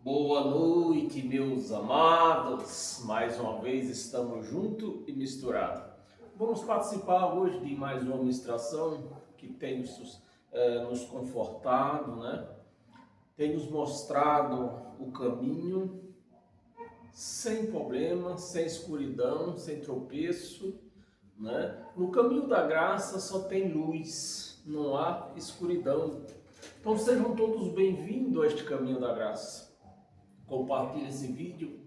Boa noite, meus amados. Mais uma vez estamos juntos e misturados. Vamos participar hoje de mais uma ministração que tem nos confortado, né? Tem nos mostrado o caminho sem problema, sem escuridão, sem tropeço, né? No caminho da graça só tem luz, não há escuridão. Então sejam todos bem-vindos a este caminho da graça. Compartilhe esse vídeo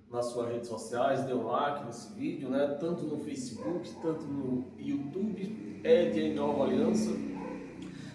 nas suas redes sociais, dê um like nesse vídeo, né? Tanto no Facebook, tanto no YouTube, Ed em Nova Aliança.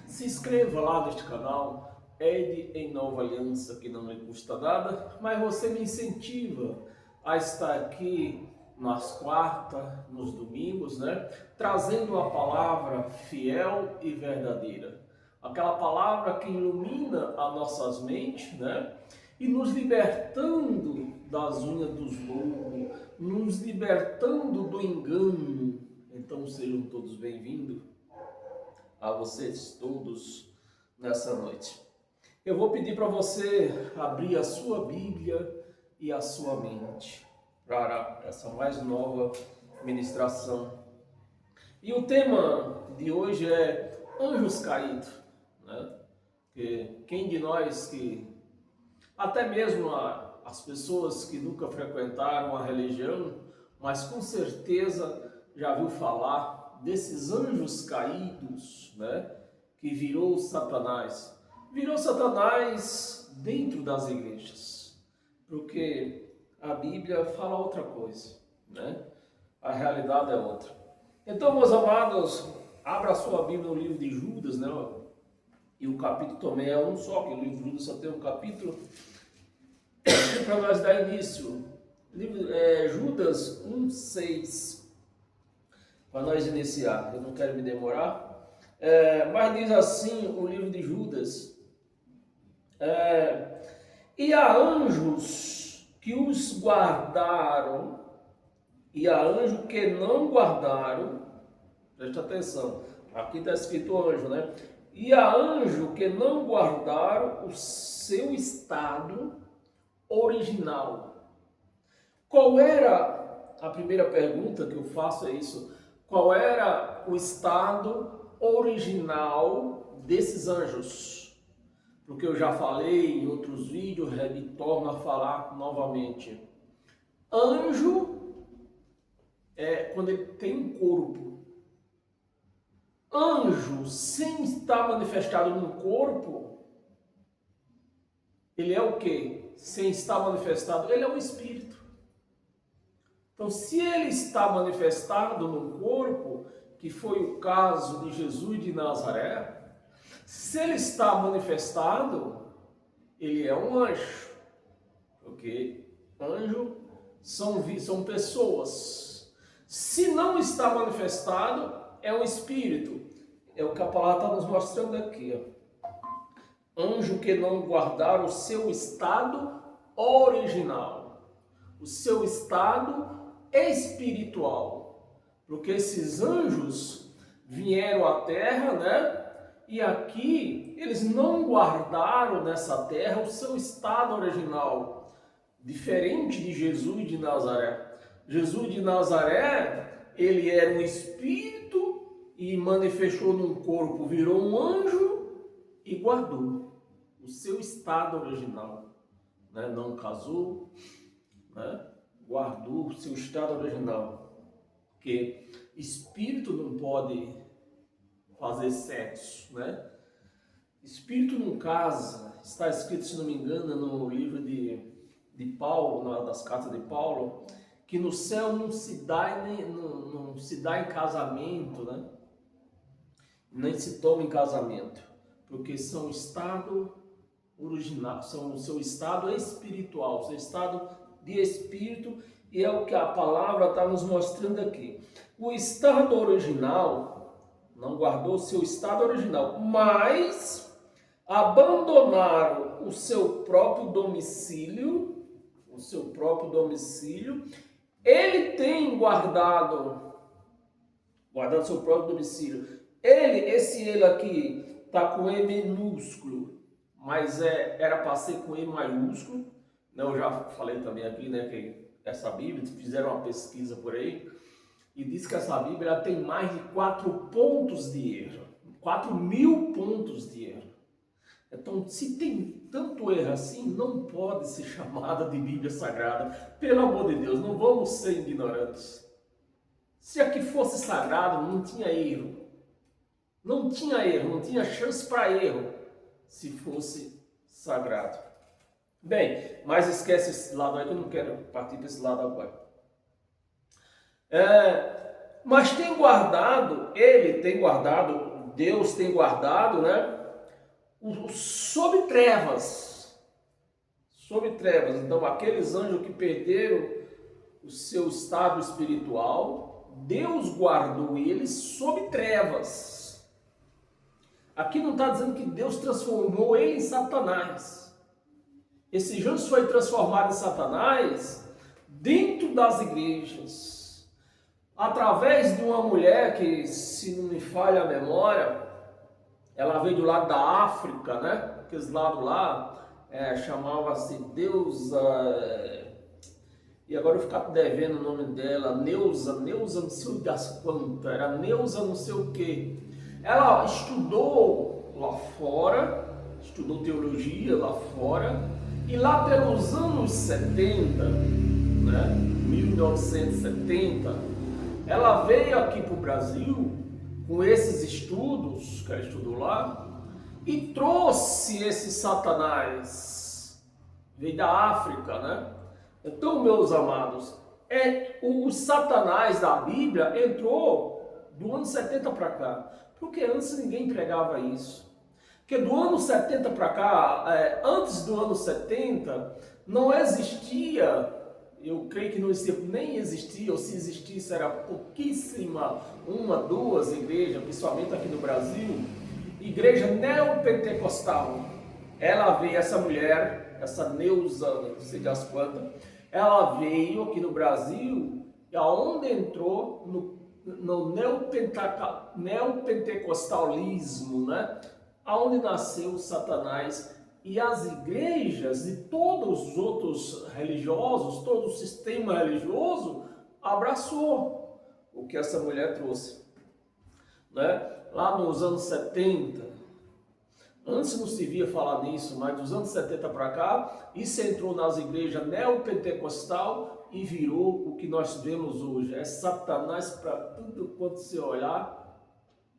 Se inscreva lá neste canal, Ed em Nova Aliança, que não me custa nada, mas você me incentiva a estar aqui nas quartas, nos domingos, né? Trazendo a palavra fiel e verdadeira. Aquela palavra que ilumina as nossas mentes, né? E nos libertando das unhas dos lobos, nos libertando do engano. Então sejam todos bem-vindos a vocês todos nessa noite. Eu vou pedir para você abrir a sua Bíblia e a sua mente para essa mais nova ministração. E o tema de hoje é anjos caídos, né? Porque quem de nós que até mesmo as pessoas que nunca frequentaram a religião, mas com certeza já viu falar desses anjos caídos, né? Que virou Satanás. Virou Satanás dentro das igrejas, porque a Bíblia fala outra coisa, né? A realidade é outra. Então, meus amados, abra a sua Bíblia no livro de Judas, né? E o capítulo também é um só, que o livro de Judas só tem um capítulo. Para nós dar início, Judas 1,6, para nós iniciar, eu não quero me demorar, mas diz assim o livro de Judas, e há anjos que os guardaram, e há anjos que não guardaram, preste atenção, aqui está escrito anjo, né? E há anjo que não guardaram o seu estado original. Qual era, a primeira pergunta que eu faço é isso, qual era o estado original desses anjos? Porque eu já falei em outros vídeos, retorno a falar novamente. Anjo é quando ele tem um corpo. Anjo, sem estar manifestado no corpo, ele é o quê? Sem estar manifestado, ele é um espírito. Então, se ele está manifestado no corpo, que foi o caso de Jesus de Nazaré, se ele está manifestado, ele é um anjo. Porque anjo são pessoas. Se não está manifestado, é um espírito. É o que a palavra está nos mostrando aqui, ó. Anjo que não guardar o seu estado original, o seu estado espiritual, porque esses anjos vieram à terra, né? E aqui eles não guardaram nessa terra o seu estado original, diferente de Jesus de Nazaré. Jesus de Nazaré, ele era um espírito e manifestou num corpo, virou um anjo e guardou o seu estado original, né? Não casou, né? Guardou o seu estado original, porque espírito não pode fazer sexo, né? Espírito não casa. Está escrito, se não me engano, no livro de Paulo, das cartas de Paulo, que no céu não se dá em casamento, né? Nem se toma em casamento, porque são estado original, são o seu estado espiritual, seu estado de espírito, e é o que a palavra está nos mostrando aqui. O estado original não guardou o seu estado original, mas abandonaram o seu próprio domicílio, ele tem guardado o seu próprio domicílio. Ele aqui está com E minúsculo, mas era para ser com E maiúsculo, né? Eu já falei também aqui, né, que essa Bíblia, fizeram uma pesquisa por aí, e diz que essa Bíblia ela tem mais de 4 pontos de erro, 4.000 pontos de erro. Então, se tem tanto erro assim, não pode ser chamada de Bíblia Sagrada. Pelo amor de Deus, não vamos ser ignorantes. Se aqui fosse sagrado, não tinha erro. Não tinha erro, não tinha chance para erro se fosse sagrado. Bem, mas esquece esse lado aí que eu não quero partir para esse lado agora. Mas tem guardado, Deus tem guardado, né? Sob trevas. Sob trevas. Então, aqueles anjos que perderam o seu estado espiritual, Deus guardou eles sob trevas. Aqui não está dizendo que Deus transformou ele em Satanás. Esse anjo foi transformado em Satanás dentro das igrejas, através de uma mulher que, se não me falha a memória, ela veio do lado da África, né? Aqueles lados lá, chamava-se Deusa, e agora eu ficar devendo o nome dela, Neusa não sei das quantas, era Neusa não sei o que. Ela estudou lá fora, estudou teologia lá fora, e lá pelos anos 70, né, 1970, ela veio aqui para o Brasil com esses estudos que ela estudou lá e trouxe esse Satanás, veio da África, né? Então, meus amados, o Satanás da Bíblia entrou do ano 70 para cá, porque antes ninguém pregava isso. Porque do ano 70 para cá, antes do ano 70, não existia, eu creio que não existia, nem existia, ou se existisse era pouquíssima, 1, 2 igrejas, principalmente aqui no Brasil, igreja neopentecostal. Ela veio, essa mulher, essa Neusa, não sei das quantas, ela veio aqui no Brasil, e aonde entrou no neopentecostalismo, né? Aonde nasceu o Satanás, e as igrejas e todos os outros religiosos, todo o sistema religioso abraçou o que essa mulher trouxe, né? Lá nos anos 70, antes não se via falar nisso, mas dos anos 70 para cá, isso entrou nas igrejas neopentecostal e virou o que nós vemos hoje. É Satanás para tudo quanto se olhar.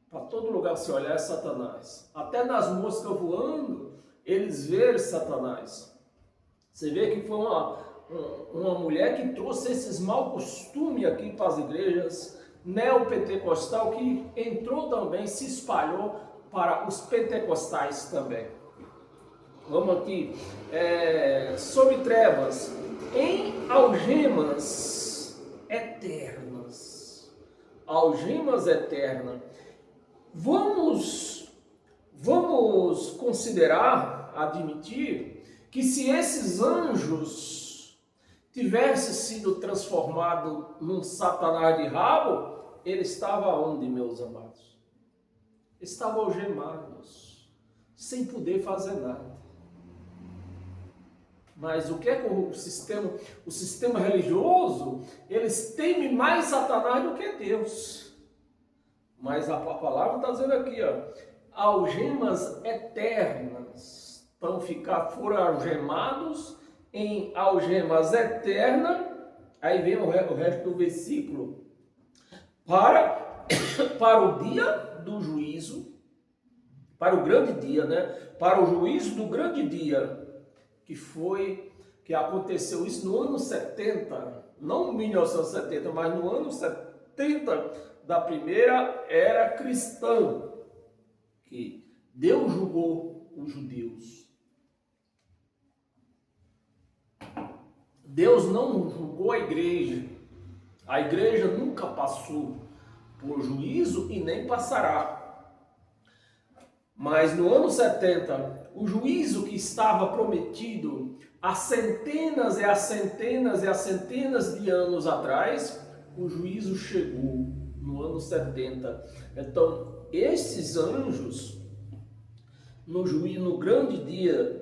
Para todo lugar que você olhar é Satanás. Até nas moscas voando, eles veem Satanás. Você vê que foi uma mulher que trouxe esses maus costumes aqui para as igrejas neopentecostal, que entrou também, se espalhou para os pentecostais também. Vamos aqui. Sobre trevas, em algemas eternas. Algemas eternas. Vamos considerar, admitir, que se esses anjos tivessem sido transformados num Satanás de rabo, ele estava onde, meus amados? Estavam algemados, sem poder fazer nada. Mas o que é que o sistema religioso, eles temem mais Satanás do que Deus. Mas a palavra está dizendo aqui, ó, algemas eternas. Então foram algemados em algemas eternas. Aí vem o resto do versículo. Para o dia do juízo, para o grande dia, né? Para o juízo do grande dia, que aconteceu isso no ano 70, não 1970, mas no ano 70 da primeira era cristã, que Deus julgou os judeus. Deus não julgou a igreja. A igreja nunca passou por juízo e nem passará. Mas no ano 70, o juízo que estava prometido há centenas e há centenas e há centenas de anos atrás, o juízo chegou no ano 70. Então, esses anjos, no grande dia,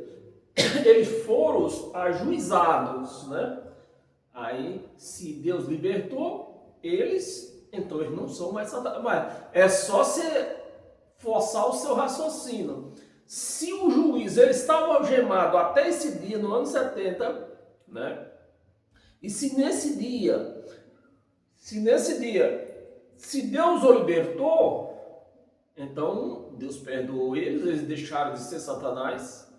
eles foram ajuizados, né? Aí, se Deus libertou eles, então eles não são mais Satanás. É só você forçar o seu raciocínio. Se o juiz ele estava algemado até esse dia, no ano 70, né? E se nesse dia, se Deus o libertou, então Deus perdoou eles, eles deixaram de ser Satanás.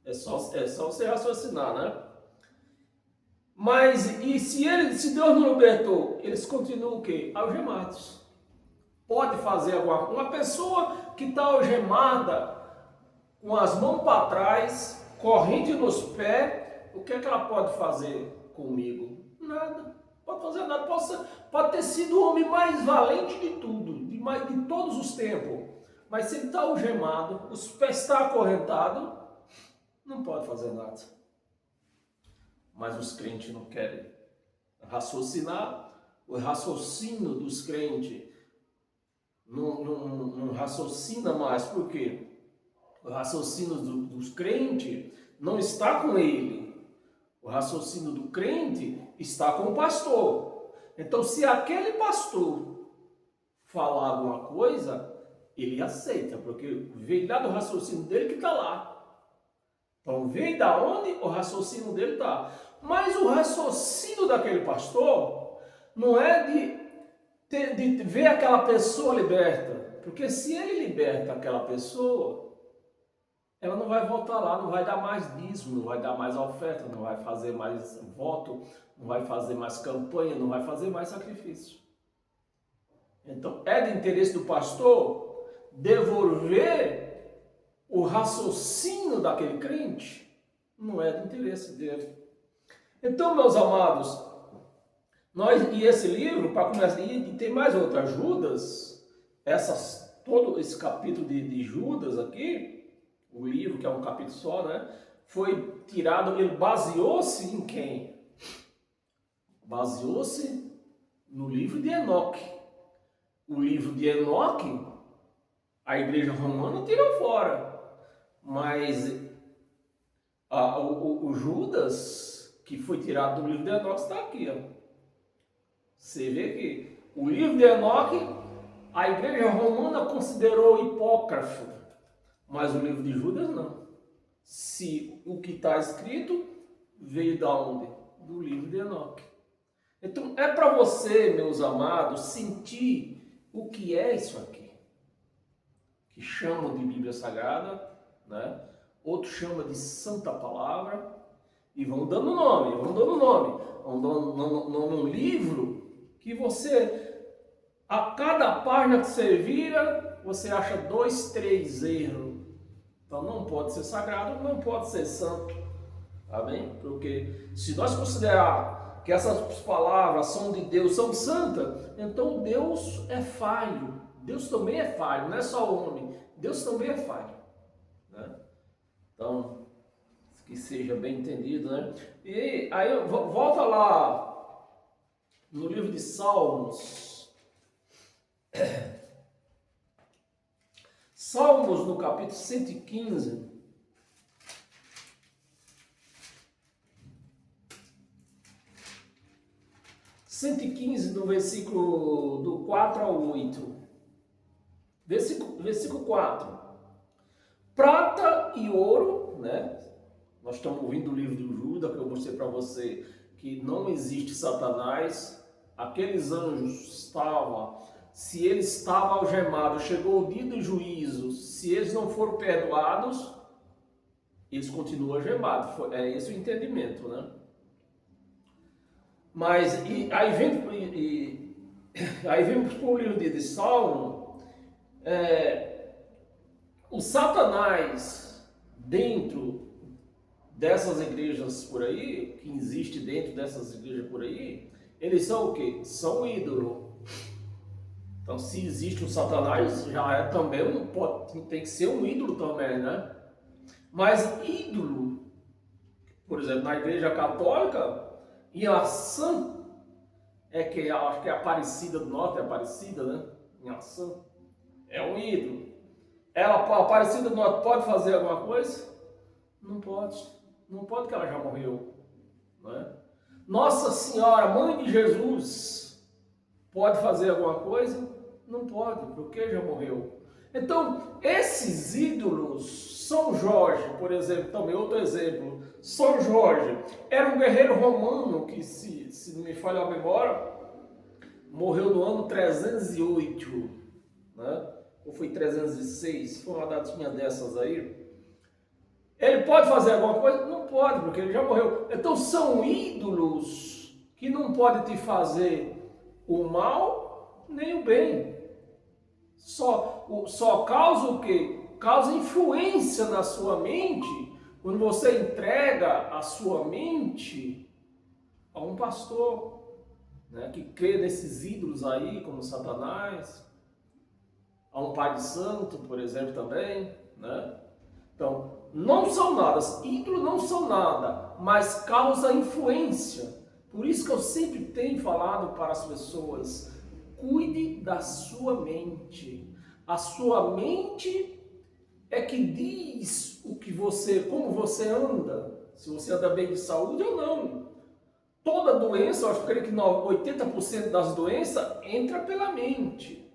É só você raciocinar, né? Mas, e se Deus não libertou, eles continuam o quê? Algemados. Pode fazer alguma coisa. Uma pessoa que está algemada, com as mãos para trás, corrente nos pés, o que é que ela pode fazer comigo? Nada. Pode fazer nada. Pode ter sido o homem mais valente de tudo, de todos os tempos. Mas se ele está algemado, os pés estão acorrentados, não pode fazer nada. Mas os crentes não querem raciocinar. O raciocínio dos crentes não raciocina mais. Por quê? O raciocínio dos crentes não está com ele. O raciocínio do crente está com o pastor. Então, se aquele pastor falar alguma coisa, ele aceita, porque veio lá do raciocínio dele que está lá. Então, veio da onde o raciocínio dele está. Mas o raciocínio daquele pastor não é de ver aquela pessoa liberta. Porque se ele liberta aquela pessoa, ela não vai voltar lá, não vai dar mais dízimo, não vai dar mais oferta, não vai fazer mais voto, não vai fazer mais campanha, não vai fazer mais sacrifício. Então, é de interesse do pastor devolver o raciocínio daquele crente? Não é do interesse dele. Então, meus amados, e esse livro, para começar, e tem mais outras Judas, todo esse capítulo de Judas aqui, o livro, que é um capítulo só, né? Foi tirado, ele baseou-se em quem? Baseou-se no livro de Enoque. O livro de Enoque, a igreja romana tirou fora. Mas o Judas, que foi tirado do livro de Enoque, está aqui, ó. Você vê que o livro de Enoque, a igreja romana considerou hipócrifo, mas o livro de Judas não. Se o que está escrito veio da onde? Do livro de Enoque. Então é para você, meus amados, sentir o que é isso aqui, que chamam de Bíblia Sagrada, né? Outros chamam de Santa Palavra, e vão dando nome, vão dando nome a um livro que você, a cada página que você vira, você acha 2, 3 erros. Então não pode ser sagrado, não pode ser santo. Amém? Porque se nós considerar que essas palavras são de Deus, são santas, então Deus é falho. Deus também é falho, não é só o homem. Deus também é falho. Né? Então, que seja bem entendido, né? E aí, volta lá no livro de Salmos. Salmos, no capítulo 115. No versículo do 4 ao 8. Versículo 4. Prata e ouro, né? Nós estamos ouvindo o livro de Judas, que eu mostrei para você que não existe Satanás. Aqueles anjos estavam, se eles estavam algemados, chegou o dia do juízo, se eles não foram perdoados, eles continuam algemados. É esse o entendimento, né? Mas aí vem para o livro de Salmo, o Satanás dentro dessas igrejas por aí, que existe dentro dessas igrejas por aí, eles são o quê? São ídolos. Então, se existe um Satanás, já é também tem que ser um ídolo também, né? Mas ídolo, por exemplo, na igreja católica, Iaçã, acho que é Aparecida do Norte, é Aparecida, né? Iaçã é um ídolo. Ela, a Aparecida pode fazer alguma coisa? Não pode. Não pode, porque ela já morreu. Não é? Nossa Senhora, Mãe de Jesus, pode fazer alguma coisa? Não pode, porque já morreu. Então, esses ídolos, São Jorge, por exemplo, também outro exemplo, São Jorge era um guerreiro romano que, se não me falha a memória, morreu no ano 308, né? Ou foi 306, foi uma datinha dessas aí. Ele pode fazer alguma coisa? Não pode, porque ele já morreu. Então são ídolos que não podem te fazer o mal nem o bem. Só causa o quê? Causa influência na sua mente quando você entrega a sua mente a um pastor, né, que crê nesses ídolos aí, como Satanás, a um pai de santo, por exemplo, também, né? Então, não são nada, ídolos não são nada, mas causa influência. Por isso que eu sempre tenho falado para as pessoas, cuide da sua mente. A sua mente é que diz o que você, como você anda, se você anda bem de saúde ou não. Toda doença, eu creio que 80% das doenças entra pela mente.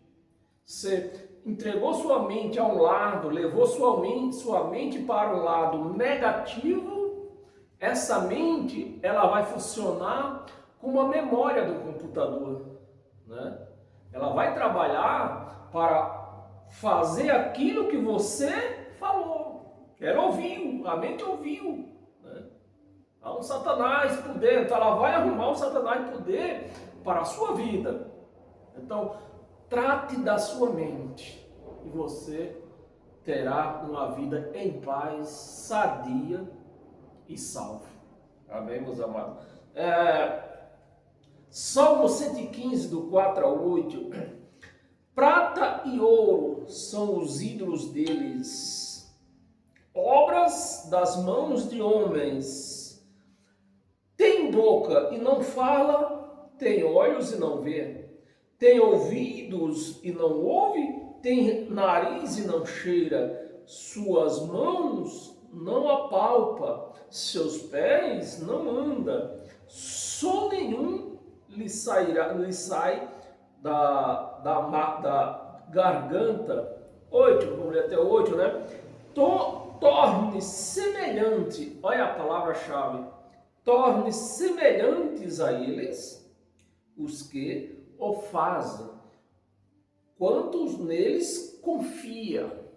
Você entregou sua mente a um lado, levou sua mente para um lado negativo, essa mente ela vai funcionar como a memória do computador, né? Ela vai trabalhar para fazer aquilo que você falou. Ela ouviu, a mente ouviu, né? Há um Satanás por dentro, ela vai arrumar um Satanás por dentro para a sua vida. Então, trate da sua mente e você terá uma vida em paz, sadia e salvo. Amém, meus amados? Salmo 115, do 4 ao 8. Prata e ouro são os ídolos deles, obras das mãos de homens. Tem boca e não fala, tem olhos e não vê. Tem ouvidos e não ouve, tem nariz e não cheira, suas mãos não apalpa, seus pés não anda, som nenhum lhe sai da garganta. 8, vamos ler até 8, né? Torne semelhante, olha a palavra-chave, torne semelhantes a eles os que o fazem, quantos neles confia.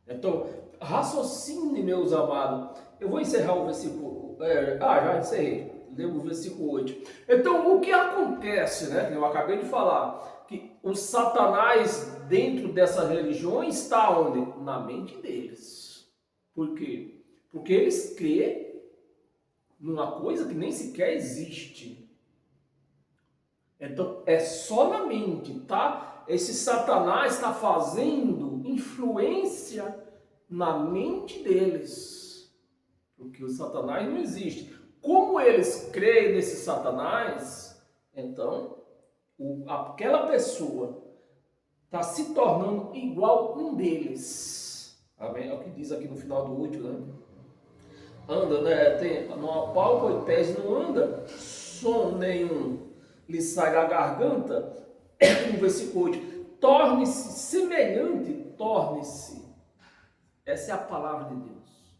Então, raciocine, meus amados. Eu vou encerrar o versículo. Já encerrei. Lembro o versículo 8. Então, o que acontece, né? Eu acabei de falar que o Satanás dentro dessa religião está onde? Na mente deles. Por quê? Porque eles crêem numa coisa que nem sequer existe. Então, é só na mente, tá? Esse Satanás está fazendo influência na mente deles. Porque o Satanás não existe. Como eles creem nesse Satanás, então, aquela pessoa está se tornando igual um deles. Amém? É o que diz aqui no final do 8, né? Anda, né? Não apalpa e pés não anda, som nenhum lhe sai da garganta. No versículo 8, torne-se semelhante, torne-se. Essa é a palavra de Deus.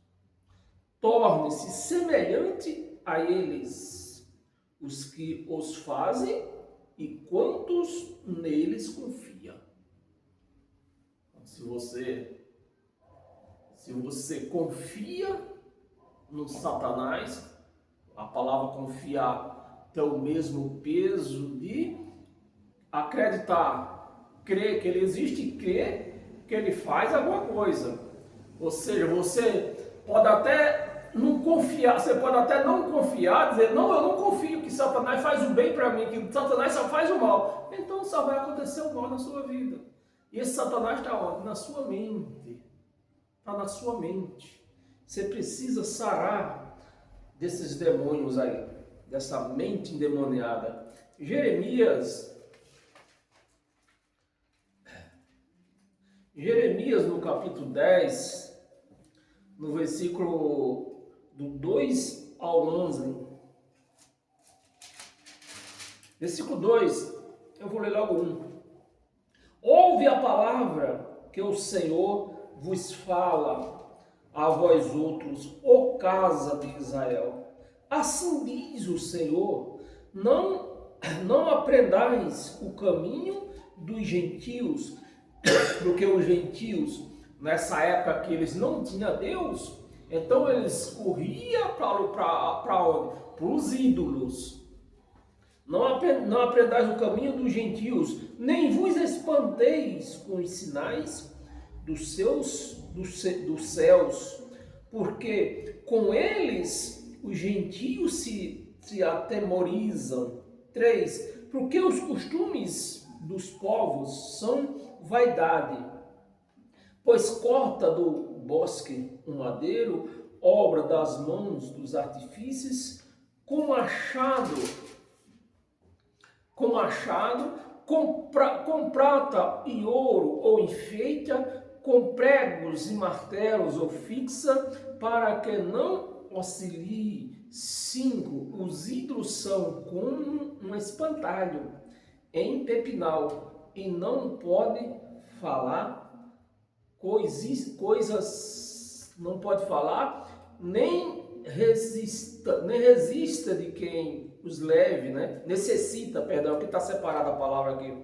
Torne-se semelhante a eles, os que os fazem e quantos neles confiam. Se você confia no Satanás, a palavra confiar tem o mesmo peso de acreditar, crer que ele existe e crer que ele faz alguma coisa. Ou seja, você pode até não confiar, dizer, não, eu não confio que Satanás faz o bem para mim, que Satanás só faz o mal. Então só vai acontecer o mal na sua vida. E esse Satanás está onde? Na sua mente. Está na sua mente. Você precisa sarar desses demônios aí, dessa mente endemoniada. Jeremias, no capítulo 10, no versículo do 2 ao 11. Versículo 2, eu vou ler logo 1. Ouve a palavra que o Senhor vos fala a vós outros, ó casa de Israel. Assim diz o Senhor, não aprendais o caminho dos gentios, porque os gentios, nessa época que eles não tinham Deus, então eles corriam para onde? Para os ídolos. Não aprendais o caminho dos gentios, nem vos espanteis com os sinais dos céus, porque com eles os gentios se atemorizam. 3. Porque os costumes dos povos são vaidade, pois corta do bosque um madeiro, obra das mãos dos artífices, com machado, com prata e ouro ou enfeita, com pregos e martelos ou fixa, para que não oscile. 5. Os ídolos são como um espantalho em pepinal, e não pode falar coisas, não pode falar, nem resista de quem os leve, né? Necessita, perdão, que está separada a palavra aqui.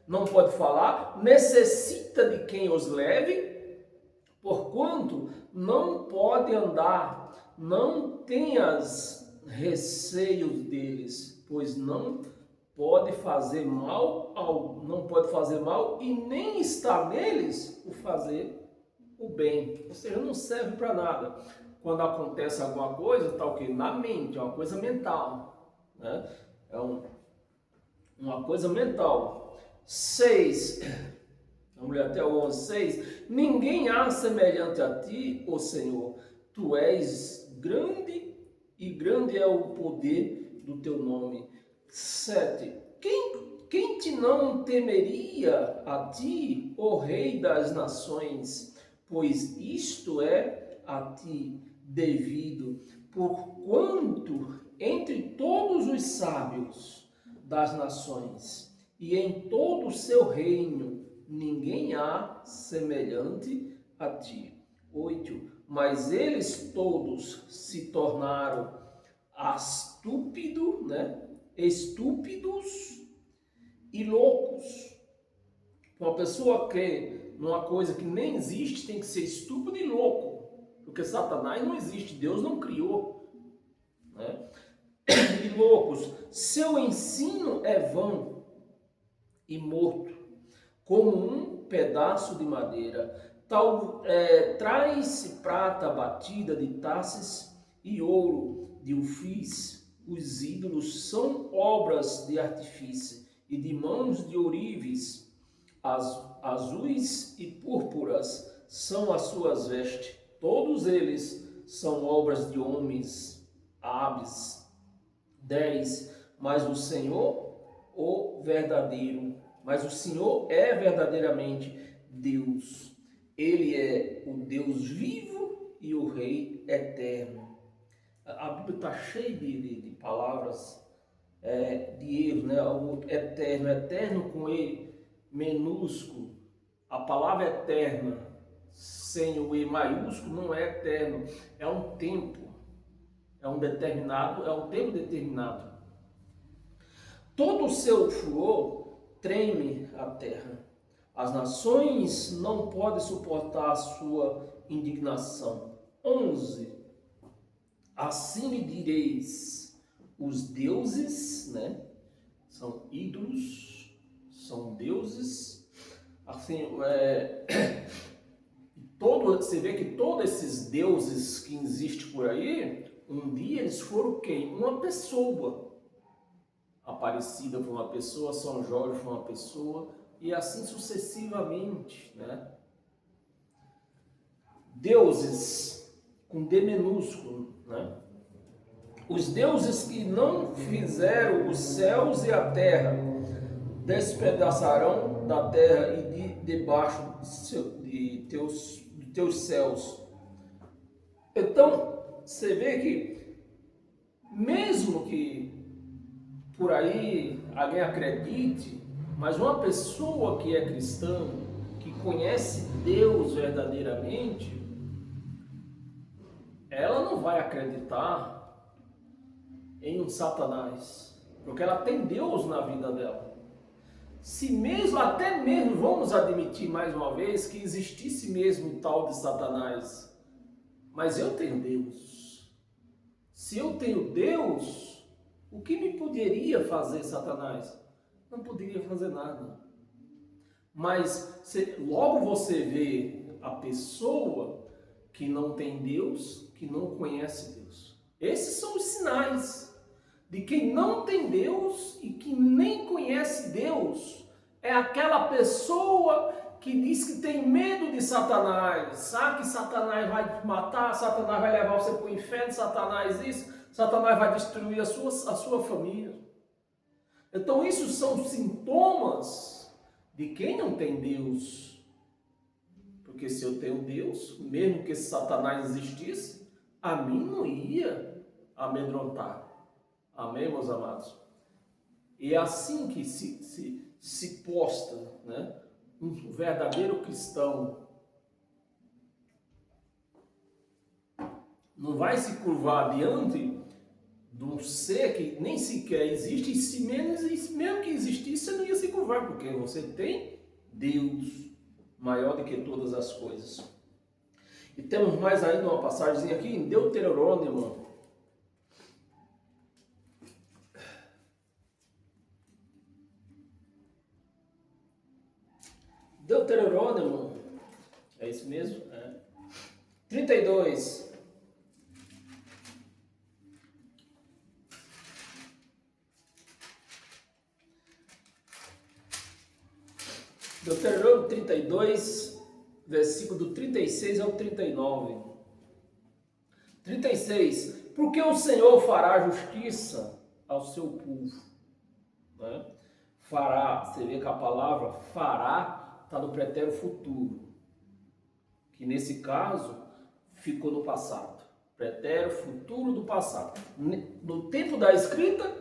Não pode falar, necessita de quem os leve, porquanto não pode andar, não tenhas receios deles, pois não pode fazer mal e nem está neles o fazer o bem. Ou seja, não serve para nada. Quando acontece alguma coisa, está o quê? Na mente, é uma coisa mental, né? É uma coisa mental. 6, vamos ler até o 11. 6. Ninguém há semelhante a ti, ó Senhor. Tu és grande e grande é o poder do teu nome. 7. Quem te não temeria a ti, ó Rei das nações? Pois isto é a ti devido, porquanto entre todos os sábios das nações e em todo o seu reino ninguém há semelhante a ti. 8. Mas eles todos se tornaram estúpidos e loucos. Uma pessoa crê numa coisa que nem existe tem que ser estúpido e louco, porque Satanás não existe, Deus não criou, né? E loucos, seu ensino é vão e morto, como um pedaço de madeira. Traz-se prata batida de Tarsis e ouro de Ufis. Os ídolos são obras de artifício e de mãos de ourives. Azuis e púrpuras são as suas vestes. Todos eles são obras de homens hábeis. 10. Mas o Senhor é verdadeiramente Deus. Ele é o Deus vivo e o Rei eterno. A Bíblia está cheia de palavras de erros, né? O eterno com E minúsculo. A palavra eterna sem o E maiúsculo não é eterno, é um tempo, é um tempo determinado. Todo o seu furor treme a terra. As nações não podem suportar a sua indignação. 11. Assim lhe direis, os deuses, né? São ídolos, são deuses. Assim, você vê que todos esses deuses que existem por aí, um dia eles foram quem? Uma pessoa. Aparecida foi uma pessoa, São Jorge foi uma pessoa, e assim sucessivamente, né? Deuses com D minúsculo, né? Os deuses que não fizeram os céus e a terra despedaçarão da terra e debaixo dos teus céus. Então, você vê que, mesmo que por aí alguém acredite, mas uma pessoa que é cristã, que conhece Deus verdadeiramente, ela não vai acreditar em um Satanás, porque ela tem Deus na vida dela. Se mesmo, até mesmo, vamos admitir mais uma vez, que existisse mesmo o tal de Satanás, mas eu tenho Deus. Se eu tenho Deus, o que me poderia fazer Satanás? Não poderia fazer nada. Mas logo você vê a pessoa que não tem Deus, que não conhece Deus. Esses são os sinais de quem não tem Deus e que nem conhece Deus. É aquela pessoa que diz que tem medo de Satanás, sabe que Satanás vai te matar, Satanás vai levar você para o inferno, Satanás isso, Satanás vai destruir a sua família. Então isso são sintomas de quem não tem Deus. Porque se eu tenho Deus, mesmo que esse Satanás existisse, a mim não ia amedrontar. Amém, meus amados? E é assim que se posta, né, um verdadeiro cristão. Não vai se curvar diante de um ser que nem sequer existe, e se mesmo que existisse, você não ia se curvar, porque você tem Deus maior do que todas as coisas. E temos mais ainda uma passagem aqui em Deuteronômio. Deuteronômio, é isso mesmo? 32. Deuteronômio 32, versículo do 36 ao 39. 36. Porque o Senhor fará justiça ao seu povo. Né? Fará, você vê que a palavra fará está no pretérito futuro, que nesse caso ficou no passado. Pretérito futuro do passado. No tempo da escrita,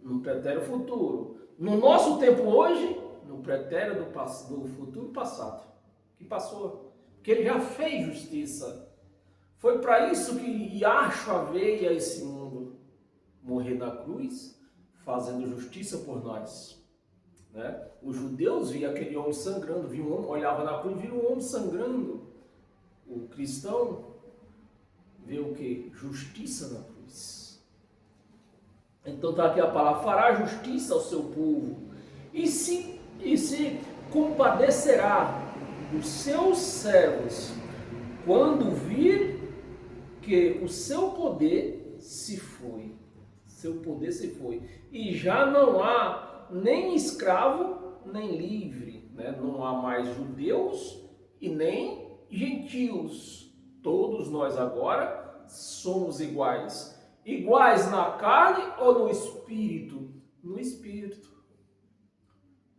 no pretérito futuro. No nosso tempo hoje, no pretérito do futuro passado, que passou, que ele já fez justiça. Foi para isso que Yahshua veio a esse mundo, morrer na cruz, fazendo justiça por nós. Né? Os judeus viam aquele homem sangrando, viam um homem, olhava na cruz e viam um homem sangrando. O cristão vê o que? Justiça na cruz. Então está aqui a palavra, fará justiça ao seu povo e se compadecerá dos seus servos quando vir que o seu poder se foi. Seu poder se foi. E já não há nem escravo, nem livre. Né? Não há mais judeus e nem gentios. Todos nós agora somos iguais. Iguais na carne ou no espírito? No espírito.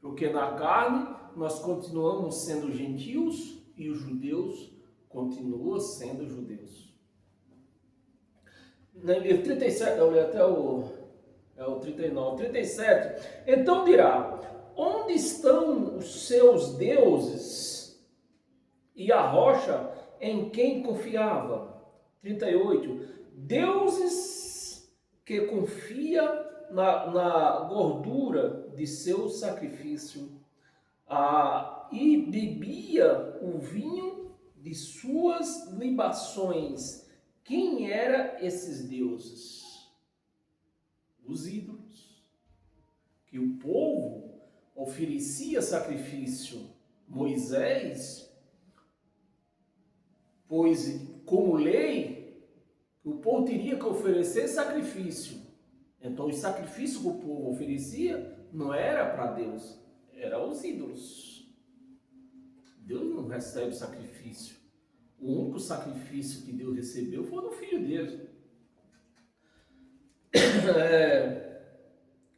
Porque na carne nós continuamos sendo gentios e os judeus continuam sendo judeus. No livro 37, até o 39, 37, então dirá, onde estão os seus deuses e a rocha em quem confiava? 38, deuses que confia na gordura de seu sacrifício e bebia o vinho de suas libações. Quem eram esses deuses? Os ídolos. Que o povo oferecia sacrifício. Moisés, pois como lei, o povo teria que oferecer sacrifício. Então o sacrifício que o povo oferecia não era para Deus, era os ídolos. Deus não recebe sacrifício. O único sacrifício que Deus recebeu foi do Filho dele.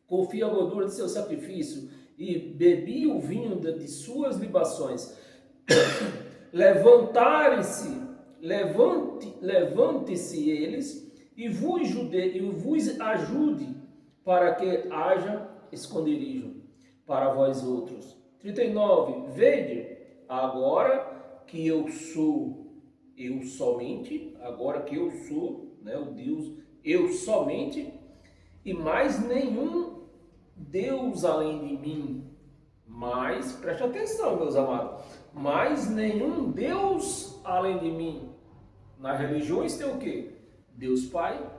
Confia a gordura de seu sacrifício e bebi o vinho de suas libações. levante-se eles e vos ajude para que haja esconderijo para vós outros. 39. Vede, agora que eu sou, eu somente, agora que eu sou, né, o Deus, eu somente, e mais nenhum Deus além de mim. Mas, preste atenção, meus amados, mais nenhum Deus além de mim. Nas religiões tem o quê? Deus Pai,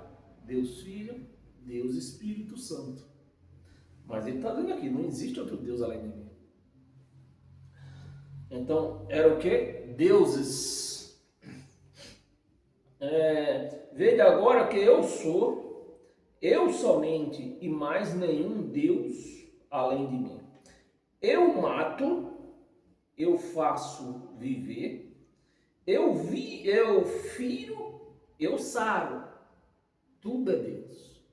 Deus Filho, Deus Espírito Santo. Mas ele está dizendo aqui, não existe outro Deus além de mim. Então, era o quê? Deuses. Vede agora que eu sou, eu somente, e mais nenhum Deus além de mim. Eu mato, eu faço viver, eu firo, eu saro. Tudo é Deus.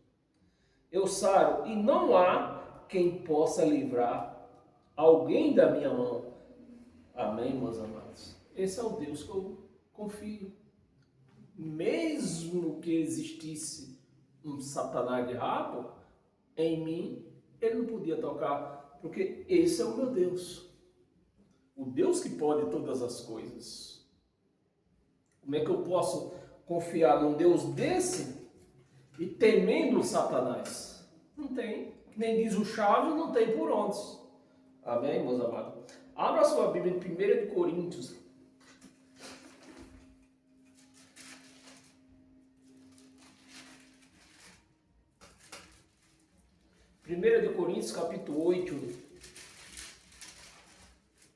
Eu saro e não há quem possa livrar alguém da minha mão. Amém, meus amados? Esse é o Deus que eu confio. Mesmo que existisse um Satanás de rabo, em mim ele não podia tocar, porque esse é o meu Deus. O Deus que pode todas as coisas. Como é que eu posso confiar num Deus desse e temendo Satanás? Não tem. Nem diz o Chaves, não tem por onde. Amém, meus amados? Abra sua Bíblia em 1 de Coríntios. 1 de Coríntios, capítulo 8,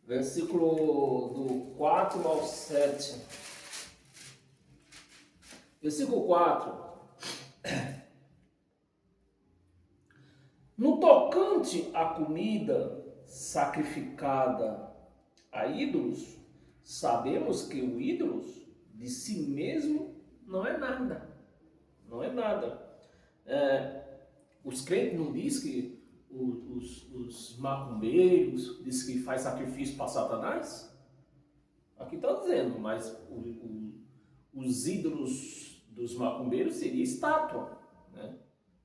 versículo do 4 ao 7. Versículo 4. No tocante à comida sacrificada a ídolos, sabemos que o ídolo de si mesmo não é nada. Não é nada. Os crentes não dizem que os macumbeiros dizem que faz sacrifício para Satanás? Aqui está dizendo, mas os ídolos dos macumbeiros seria estátua, né?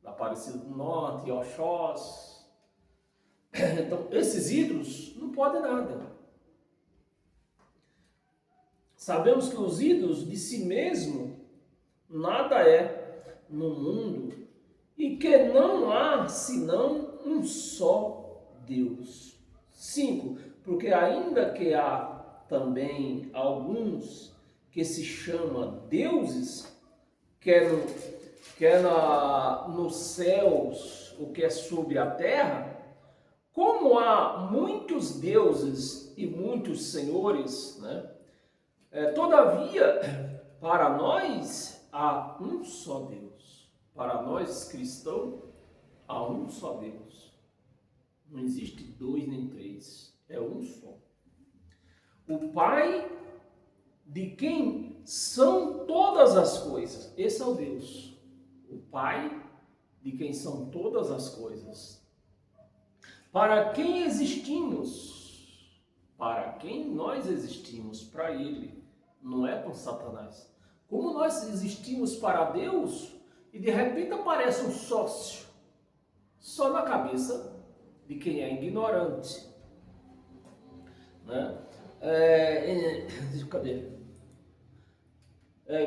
Da Aparecida do Norte, Oxós. Então, esses ídolos não podem nada. Sabemos que os ídolos de si mesmo nada é no mundo e que não há senão um só Deus. 5. Porque ainda que há também alguns que se chamam deuses, quer nos céus, ou quer sobre a terra, como há muitos deuses e muitos senhores, né? Todavia, para nós há um só Deus. Para nós cristãos, há um só Deus. Não existe dois nem três, é um só. O Pai, de quem são todas as coisas. Esse é o Deus. O Pai, de quem são todas as coisas. Para quem existimos? Para quem nós existimos? Para Ele, não é para Satanás. Como nós existimos para Deus e de repente aparece um sócio só na cabeça de quem é ignorante, né? Cadê?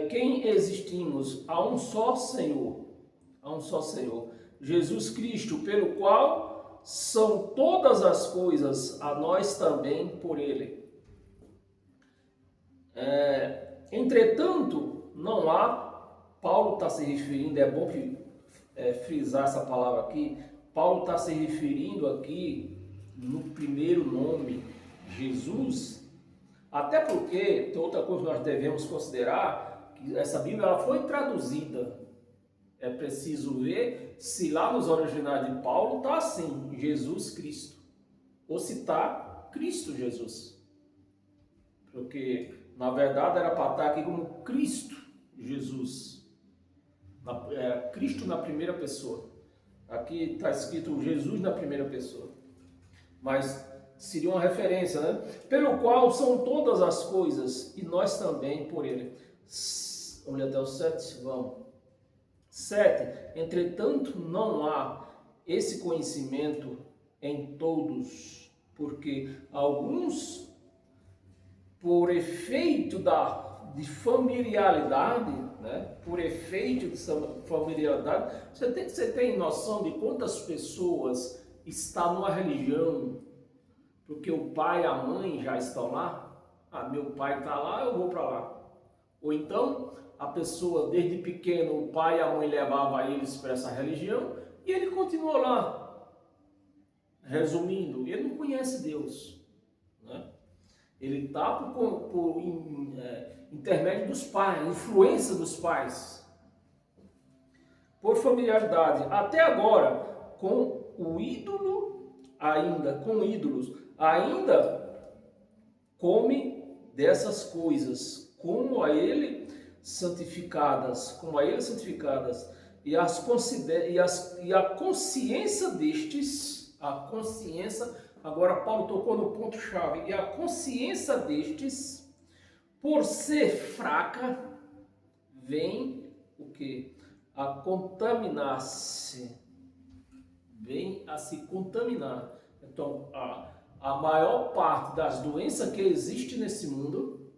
Quem existimos a um só Senhor, Jesus Cristo, pelo qual são todas as coisas, a nós também por Ele. Entretanto, não há, Paulo está se referindo, é bom que frisar essa palavra aqui, Paulo está se referindo aqui no primeiro nome, Jesus, até porque, tem outra coisa que nós devemos considerar, que essa Bíblia ela foi traduzida, é preciso ver se lá nos originais de Paulo está assim, Jesus Cristo, ou se está Cristo Jesus, porque na verdade era para estar aqui como Cristo Jesus, Cristo na primeira pessoa. Aqui está escrito Jesus na primeira pessoa. Mas seria uma referência, né? Pelo qual são todas as coisas, e nós também por ele. Vamos ler até o 7, vamos. 7. Entretanto, não há esse conhecimento em todos, porque alguns, por efeito de familiaridade, né? Por efeito de familiaridade, você tem noção de quantas pessoas estão numa religião porque o pai e a mãe já estão lá? Ah, meu pai está lá, eu vou para lá. Ou então, a pessoa, desde pequeno, o pai e a mãe levavam eles para essa religião e ele continuou lá. Resumindo, ele não conhece Deus, né? Ele está por intermédio dos pais, influência dos pais, por familiaridade. Até agora, com o ídolo, com ídolos, ainda come dessas coisas, como a ele santificadas, e a consciência destes, agora Paulo tocou no ponto-chave, e a consciência destes, por ser fraca, vem o quê? A contaminar-se, vem a se contaminar. Então, a maior parte das doenças que existe nesse mundo,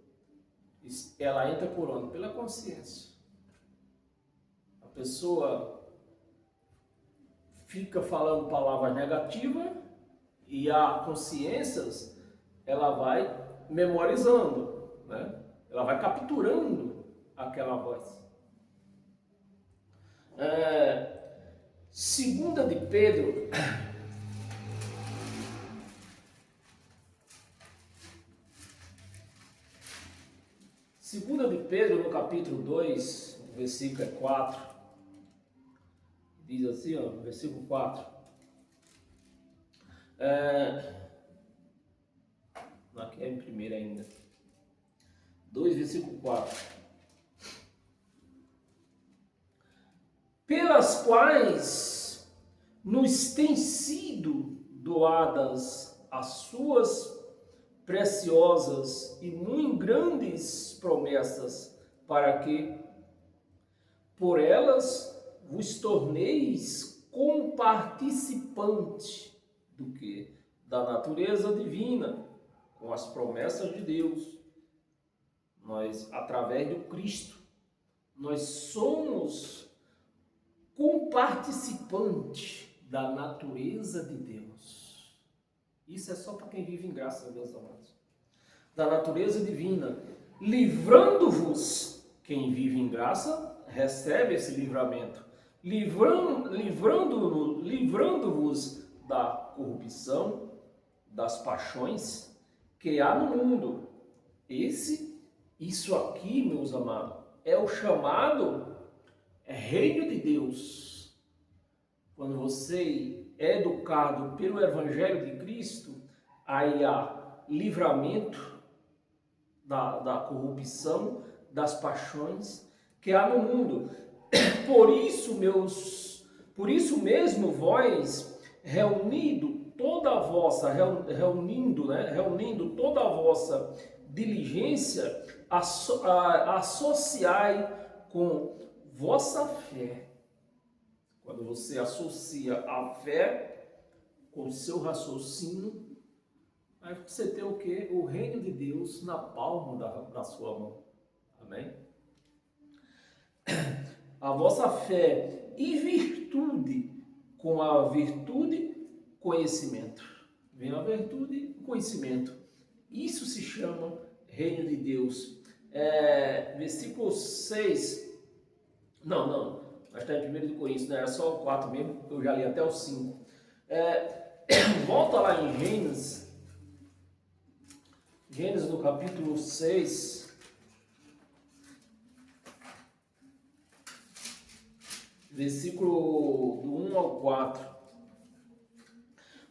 ela entra por onde? Pela consciência. A pessoa fica falando palavras negativas e a consciência, ela vai memorizando, né? Ela vai capturando aquela voz. Segunda de Pedro, no capítulo 2, versículo 4, diz assim, ó, versículo 4. Aqui é em primeira ainda. 2, versículo 4. Pelas quais nos têm sido doadas as suas preciosas e muito grandes promessas, para que por elas vos torneis comparticipantes do que? Da natureza divina, com as promessas de Deus. Nós, através do Cristo, nós somos comparticipantes da natureza de Deus. Isso é só para quem vive em graça, meus amados. Da natureza divina, livrando-vos, quem vive em graça, recebe esse livramento, livrando-vos da corrupção, das paixões que há no mundo. Isso aqui, meus amados, é o chamado reino de Deus. Quando você é educado pelo Evangelho de Cristo, aí há livramento da corrupção, das paixões que há no mundo. Por isso mesmo, vós, reunindo toda a vossa diligência, associai com vossa fé. Quando você associa a fé com o seu raciocínio, aí você tem o quê? O reino de Deus na palma da sua mão. Amém? A vossa fé e virtude, com a virtude, conhecimento. Vem a virtude e conhecimento. Isso se chama reino de Deus. Versículo 6. Não. Mas está em 1 Coríntios, não era só o 4 mesmo, eu já li até o 5. Volta lá em Gênesis no capítulo 6. Versículo do 1 ao 4.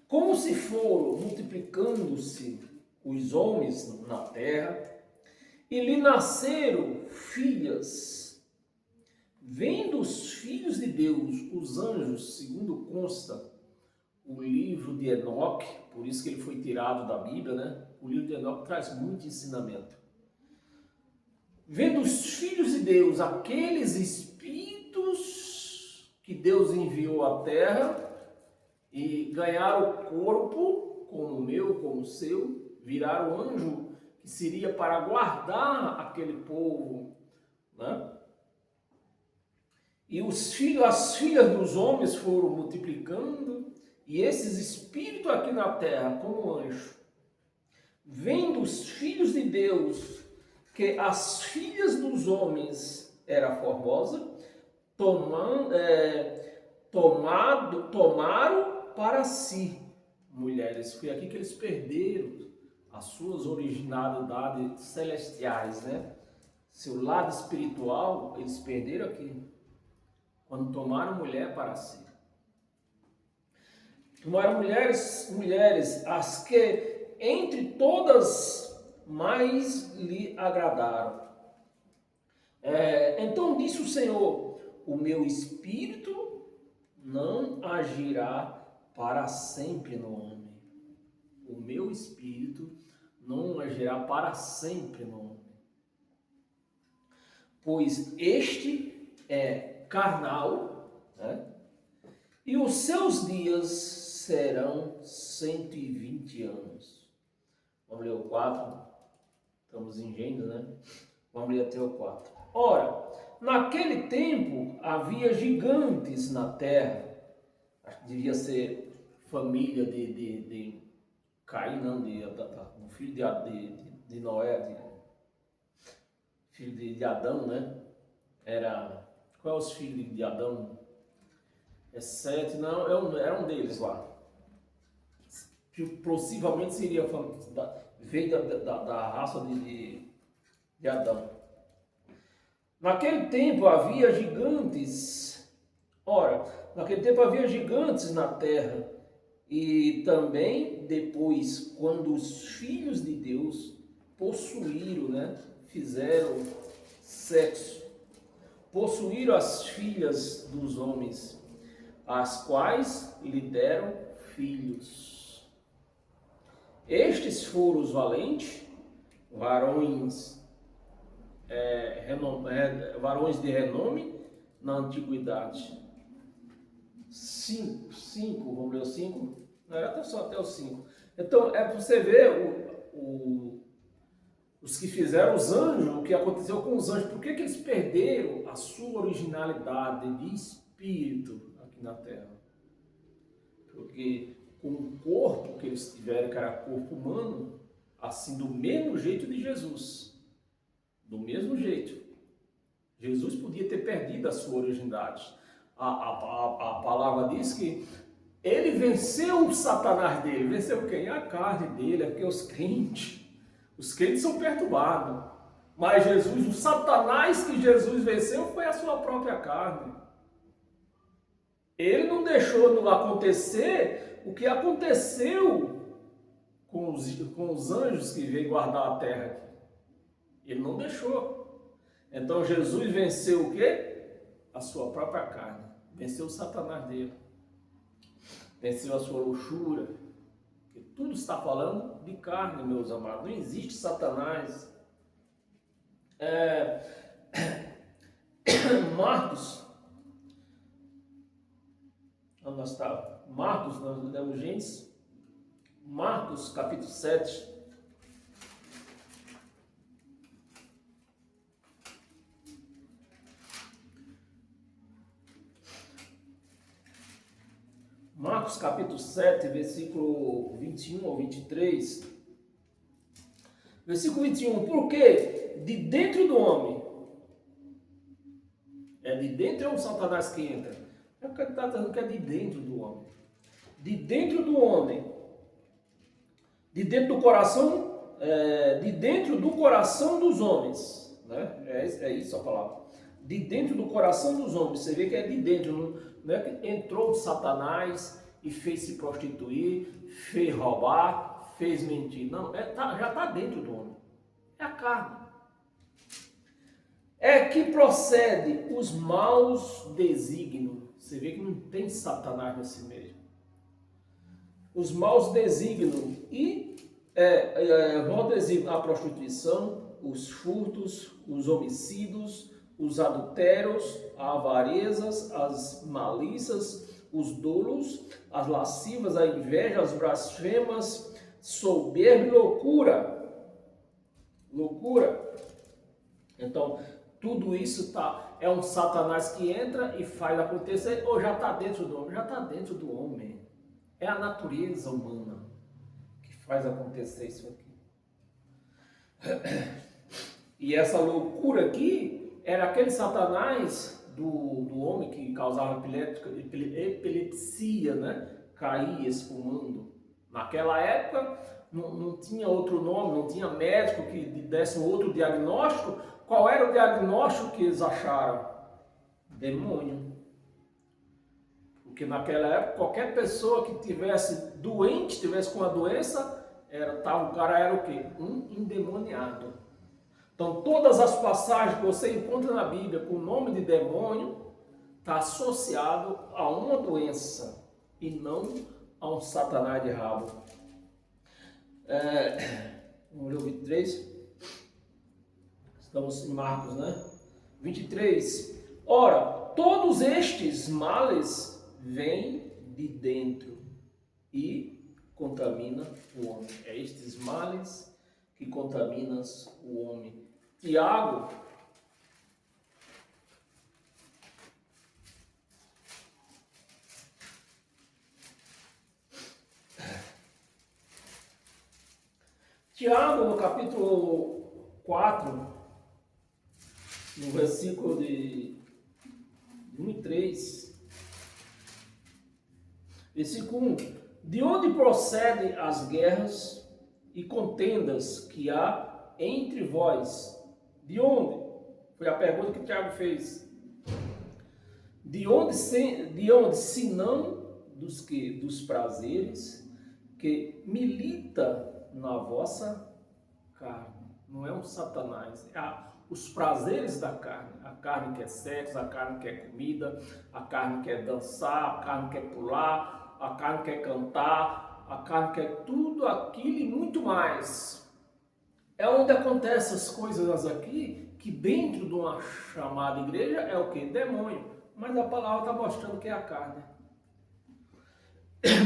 Como se foram multiplicando-se os homens na terra, e lhe nasceram filhas, vendo os filhos de Deus, os anjos, segundo consta o livro de Enoque, por isso que ele foi tirado da Bíblia, né? O livro de Enoque traz muito ensinamento. Vendo os filhos de Deus, aqueles espíritos que Deus enviou à terra e ganharam o corpo, como o meu, como o seu, viraram anjo que seria para guardar aquele povo, né? E as filhas dos homens foram multiplicando, e esses espíritos aqui na terra, como anjo, vendo os filhos de Deus, que as filhas dos homens eram formosas, tomaram para si mulheres. Foi aqui que eles perderam as suas originalidades celestiais, né? Seu lado espiritual, eles perderam aqui, quando tomaram mulher para si. Tomaram mulheres, as que entre todas mais lhe agradaram. Então disse o Senhor: o meu espírito não agirá para sempre no homem. O meu espírito não agirá para sempre no homem. Pois este é carnal, né? E os seus dias serão 120 anos. Vamos ler o 4. Estamos em Gênesis, né? Vamos ler até o 4. Ora, naquele tempo havia gigantes na terra. Acho que devia ser família de Caim, não, do filho de Noé, filho de Adão, né? Qual é os filhos de Adão? É Sete, não, era um deles lá. Que possivelmente seria veio da raça de Adão. Naquele tempo havia gigantes. Ora, naquele tempo havia gigantes na terra. E também depois, quando os filhos de Deus possuíram, né? Fizeram sexo. Possuíram as filhas dos homens, as quais lhe deram filhos. Estes foram os valentes, varões de renome na antiguidade. 5, vamos ler o 5? Não era até o 5. Então, para você ver os que fizeram os anjos, o que aconteceu com os anjos, por que eles perderam a sua originalidade de espírito aqui na terra? Porque com o corpo que eles tiveram, que era corpo humano, assim, do mesmo jeito de Jesus. Do mesmo jeito. Jesus podia ter perdido a sua originalidade. A palavra diz que ele venceu o Satanás dele. Venceu quem? A carne dele, é porque os crentes são perturbados. Mas Jesus, o Satanás que Jesus venceu foi a sua própria carne. Ele não deixou acontecer o que aconteceu com os anjos que veio guardar a terra aqui. Ele não deixou. Então Jesus venceu o quê? A sua própria carne. Venceu o Satanás dele. Venceu a sua luxúria. Porque tudo está falando de carne, meus amados. Não existe Satanás. Marcos. Onde nós estávamos? Marcos, nós lemos Gênesis. Marcos, capítulo 7. Marcos capítulo 7, versículo 21 ao 23. Versículo 21. Porque de dentro do homem, de dentro é o Satanás que entra. É o que está dizendo que é de dentro do homem. De dentro do homem. De dentro do coração, de dentro do coração dos homens. Né? É isso a palavra. De dentro do coração dos homens. Você vê que é de dentro. Não é que entrou o Satanás e fez se prostituir, fez roubar, fez mentir. Não, já está dentro do homem. É a carne. É que procede os maus desígnios. Você vê que não tem Satanás nesse meio. os maus desígnios e mau desígnio, a prostituição, os furtos, os homicídios, os adultérios, as avarezas, as malícias, os dolos, as lascivas, a inveja, as blasfemas, soberba e loucura. Loucura. Então, tudo isso é um Satanás que entra e faz acontecer, ou já está dentro do homem? Já está dentro do homem. É a natureza humana que faz acontecer isso aqui. E essa loucura aqui era aquele Satanás do homem que causava epilepsia, né? Caía espumando. Naquela época não tinha outro nome, não tinha médico que desse outro diagnóstico. Qual era o diagnóstico que eles acharam? Demônio. Porque naquela época, qualquer pessoa que tivesse doente, tivesse com a doença, o cara era o quê? Um endemoniado. Então, todas as passagens que você encontra na Bíblia com o nome de demônio, está associado a uma doença e não a um Satanás de rabo. Vamos ler o 23? Estamos em Marcos, né? 23. Ora, todos estes males vêm de dentro e contaminam o homem. É estes males que contaminam o homem. Tiago, no capítulo 4, no versículo de 1 e 3, versículo 1: de onde procedem as guerras e contendas que há entre vós? De onde? Foi a pergunta que Tiago fez. De onde se não dos que? Dos prazeres que milita na vossa carne. Não é um Satanás, os prazeres da carne. A carne quer sexo, a carne quer comida, a carne quer dançar, a carne quer pular, a carne quer cantar, a carne quer tudo aquilo e muito mais. É onde acontecem essas coisas aqui, que dentro de uma chamada igreja é o que? Demônio. Mas a palavra está mostrando que é a carne.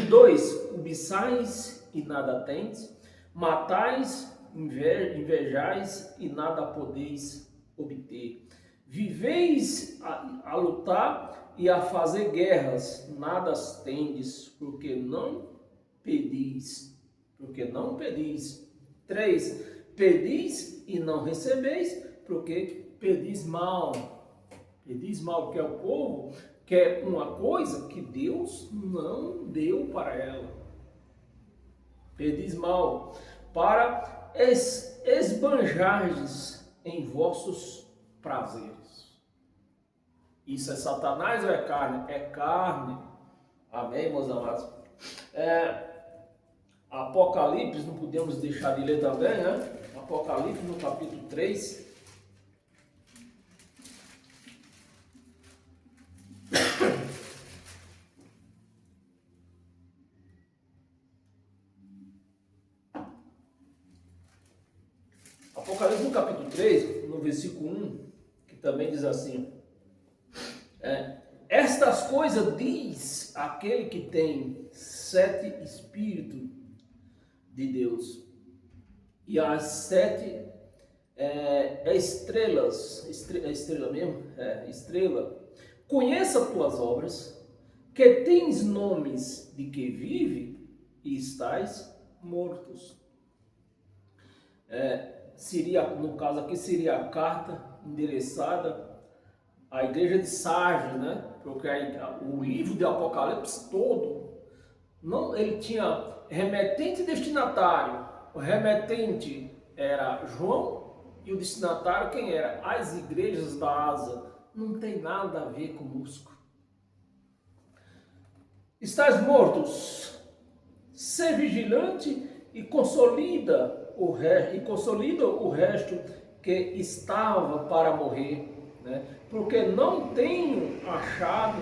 2. Cobiçais e nada tendes, matais, invejais e nada podeis obter. Viveis a lutar e a fazer guerras, nada tendes, porque não pedis. 3. Pedis e não recebeis, porque pedis mal. Pedis mal, porque é o povo quer uma coisa que Deus não deu para ela. Pedis mal, para esbanjardes em vossos prazeres. Isso é Satanás ou é carne? É carne. Amém, meus amados? Apocalipse, não podemos deixar de ler também, né? Apocalipse no capítulo 3. Apocalipse no capítulo 3, no versículo 1, que também diz assim: estas coisas diz aquele que tem 7 espíritos de Deus e as 7 estrelas, estrela mesmo? Estrela. Conheça tuas obras, que tens nomes de que vive e estais mortos. Seria, no caso aqui, seria a carta endereçada à igreja de Sardes, né? Porque o livro de Apocalipse todo, não, ele tinha remetente e destinatário. O remetente era João e o destinatário quem era? As igrejas da Ásia. Não tem nada a ver conosco. Estás mortos, ser vigilante e consolida o resto que estava para morrer, né? Porque não tenho achado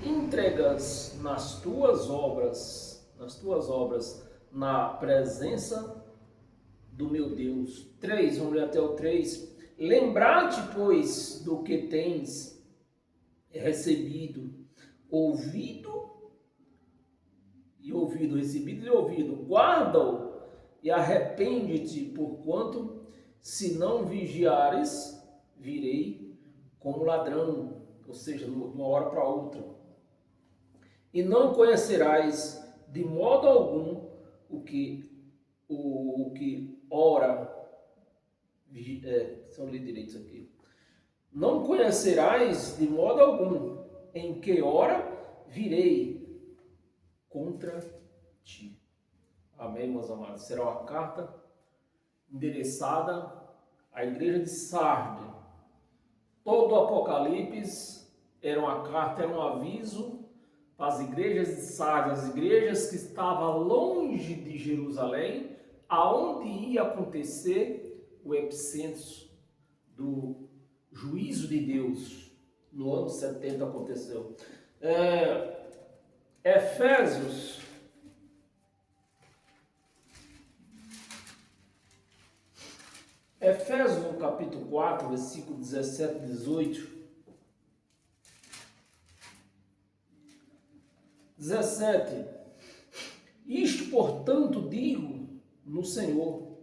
entregas nas tuas obras. nas tuas obras, na presença do meu Deus. 3, vamos ler até o 3. Lembrar-te, pois, do que tens recebido, recebido e ouvido, guarda-o e arrepende-te, porquanto, se não vigiares, virei como ladrão, ou seja, de uma hora para outra. E não conhecerás de modo algum o que ora, se eu ler direito isso aqui. Não conhecerás de modo algum em que hora virei contra ti. Amém, meus amados? Será uma carta endereçada à igreja de Sardes. Todo o Apocalipse era uma carta, era um aviso para as igrejas de Sardes, as igrejas que estavam longe de Jerusalém, aonde ia acontecer o epicentro do juízo de Deus. No ano 70 aconteceu. Efésios no capítulo 4, versículo 17 e 18. 17. Isto, portanto, digo no Senhor,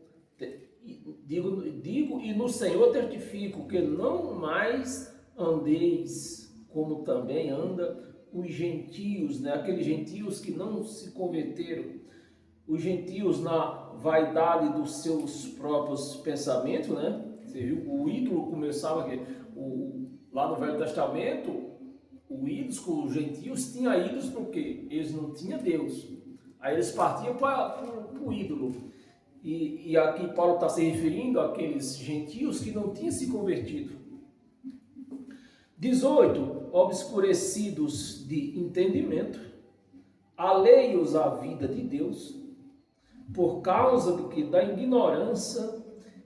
digo e no Senhor testifico, que não mais andeis como também anda os gentios, né? Aqueles gentios que não se converteram, os gentios na vaidade dos seus próprios pensamentos, né? Você viu, o ídolo começava aqui, lá no Velho Testamento, o ídolos com os gentios tinha ídolos porque eles não tinham Deus. Aí eles partiam para o ídolo. E aqui Paulo está se referindo àqueles gentios que não tinham se convertido. 18. Obscurecidos de entendimento, alheios à vida de Deus, por causa da ignorância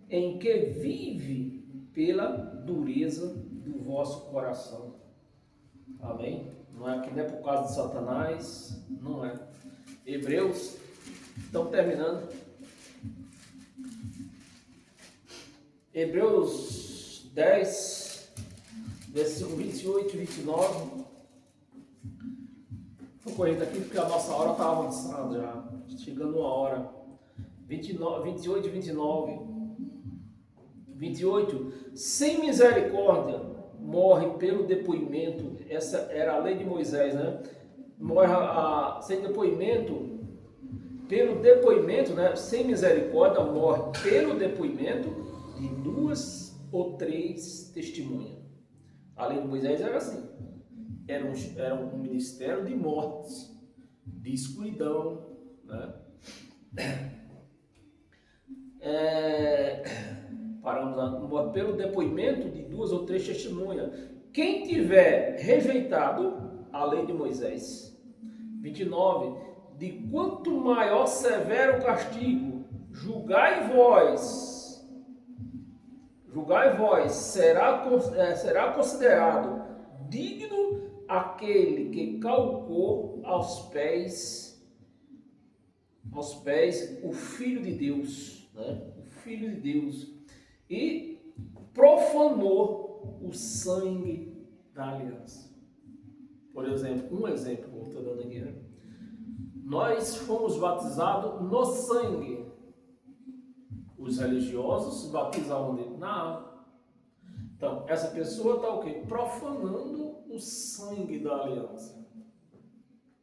em que vive pela dureza do vosso coração. Amém? Não é por causa de Satanás, não é. Hebreus, estão terminando. Hebreus 10, versículo 28 e 29. Vou correr aqui porque a nossa hora está avançada já, chegando uma hora. 28 e 29. 28. Sem misericórdia morre pelo depoimento. Essa era a lei de Moisés, né? Morre sem depoimento, pelo depoimento, né? Sem misericórdia morre pelo depoimento de 2 ou 3 testemunhas. A lei de Moisés era assim. Era um ministério de mortes, de escuridão, né? Paramos pelo depoimento de 2 ou 3 testemunhas. Quem tiver rejeitado a lei de Moisés. 29. De quanto maior severo castigo, julgai vós, será considerado digno aquele que calcou aos pés o Filho de Deus, né? O Filho de Deus, e profanou o sangue da aliança. Por exemplo, um exemplo que eu estou dando aqui, né? Nós fomos batizados no sangue. Os religiosos se batizam onde? Na água. Então, essa pessoa está o quê? Profanando o sangue da aliança.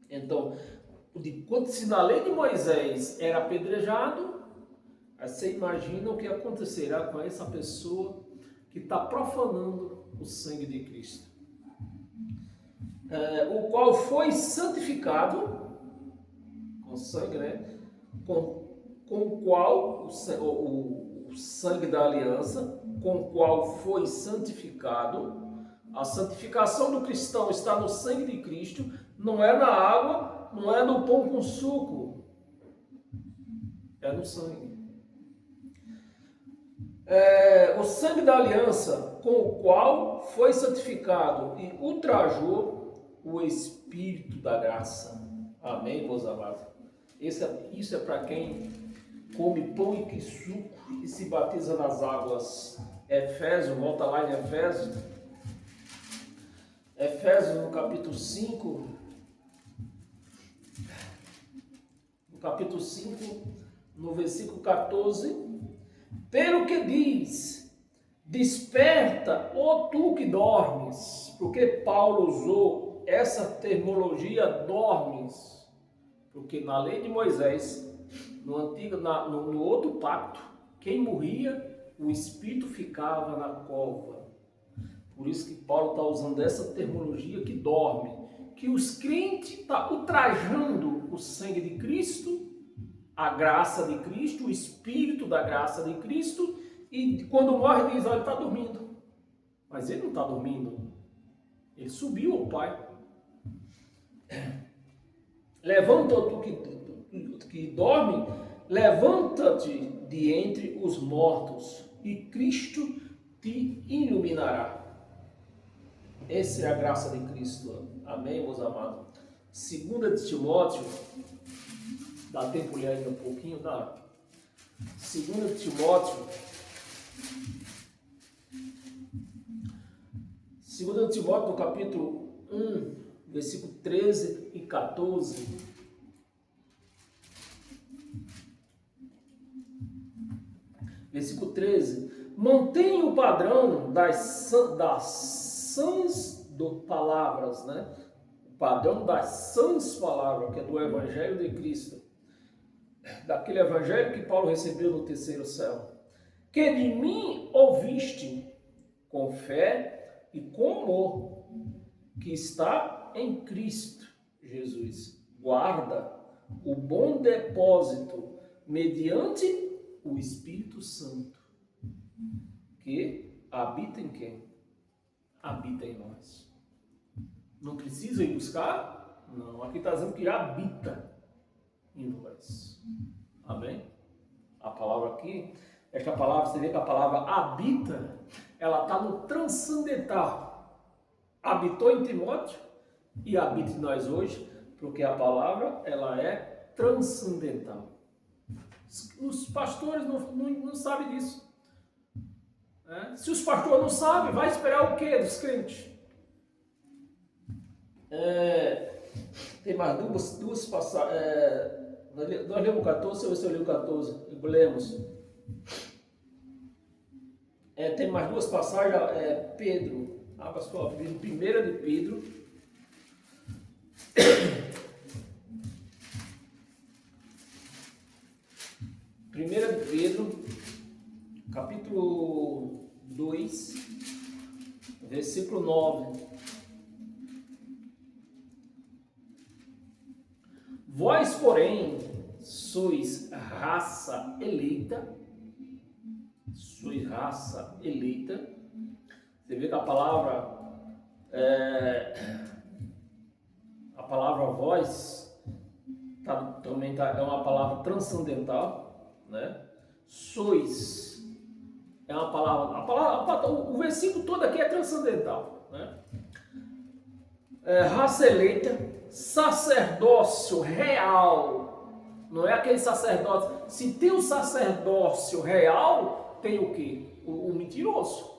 Então, se na lei de Moisés era apedrejado, aí você imagina o que acontecerá com essa pessoa que está profanando o sangue de Cristo. O qual foi santificado com sangue, né? Com o qual o sangue da aliança, com o qual foi santificado. A santificação do cristão está no sangue de Cristo, não é na água, não é no pão com suco, é no sangue. O sangue da aliança, com o qual foi santificado e ultrajou o Espírito da graça. Amém, meus amados? Isso é para quem come pão e que suco e se batiza nas águas. Efésios, volta lá em Efésios. Efésios no capítulo 5. No capítulo 5, no versículo 14. Pelo que diz, desperta, ó tu que dormes. Porque Paulo usou essa terminologia dormes. Porque na lei de Moisés, no outro pacto, quem morria, o espírito ficava na cova. Por isso que Paulo está usando essa terminologia que dorme, que os crentes estão ultrajando o sangue de Cristo, a graça de Cristo, o espírito da graça de Cristo, e quando morre diz, olha, ele está dormindo. Mas ele não está dormindo, ele subiu ao Pai. Levanta tu que dorme, levanta-te de entre os mortos, e Cristo te iluminará. Essa é a graça de Cristo. Amém, meus amados? 2 de Timóteo, dá tempo de ler ainda um pouquinho? Dá. 2 de Timóteo, 2 de Timóteo, no capítulo 1, versículo 13 e 14. Versículo 13. Mantenha o padrão das sãs palavras, né? O padrão das sãs palavras, que é do Evangelho de Cristo. Daquele Evangelho que Paulo recebeu no terceiro céu. Que de mim ouviste com fé e com amor, que está em Cristo Jesus. Guarda o bom depósito mediante o Espírito Santo, que habita em quem? Habita em nós. Não precisa ir buscar? Não, aqui está dizendo que habita em nós. Amém? A palavra aqui, esta palavra, você vê que a palavra habita, ela está no transcendental. Habitou em Timóteo e habita em nós hoje, porque a palavra, ela é transcendental. Os pastores não sabem disso. Se os pastores não sabem, vai esperar o quê dos crentes? Tem mais duas passagens. Nós lemos 14, ou você leu 14? Lemos. Tem mais duas passagens. Pedro, abra sua Bíblia, 1 de Pedro. 1 de Pedro, capítulo 2, versículo 9. Vós, porém, sois raça eleita. Sois raça eleita. Você vê que a palavra vós também é uma palavra transcendental, né? Sois é uma palavra, o versículo todo aqui é transcendental, né? Raça eleita, sacerdócio real, não é aquele sacerdócio. Se tem um sacerdócio real, tem o quê? O mentiroso.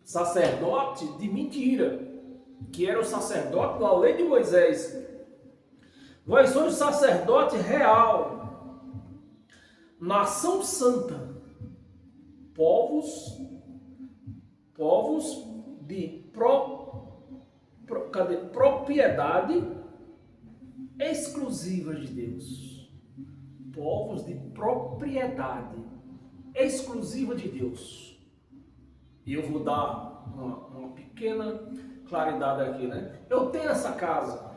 Sacerdote de mentira, que era o sacerdote da lei de Moisés. Vós sois sacerdote real, nação santa, povos de propriedade exclusiva de Deus. Povos de propriedade exclusiva de Deus. E eu vou dar uma pequena claridade aqui, né? Eu tenho essa casa.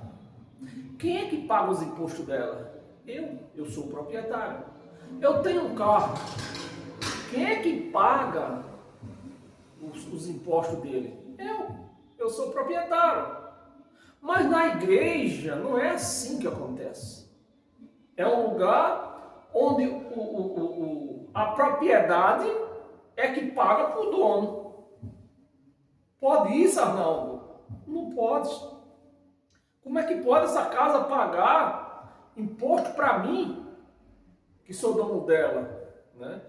Quem é que paga os impostos dela? Eu sou o proprietário. Eu tenho um carro. Quem é que paga os impostos dele? Eu sou o proprietário. Mas na igreja não é assim que acontece. É um lugar onde a propriedade é que paga para o dono. Pode isso, Arnaldo? Não pode. Como é que pode essa casa pagar imposto para mim, que sou dono dela, né?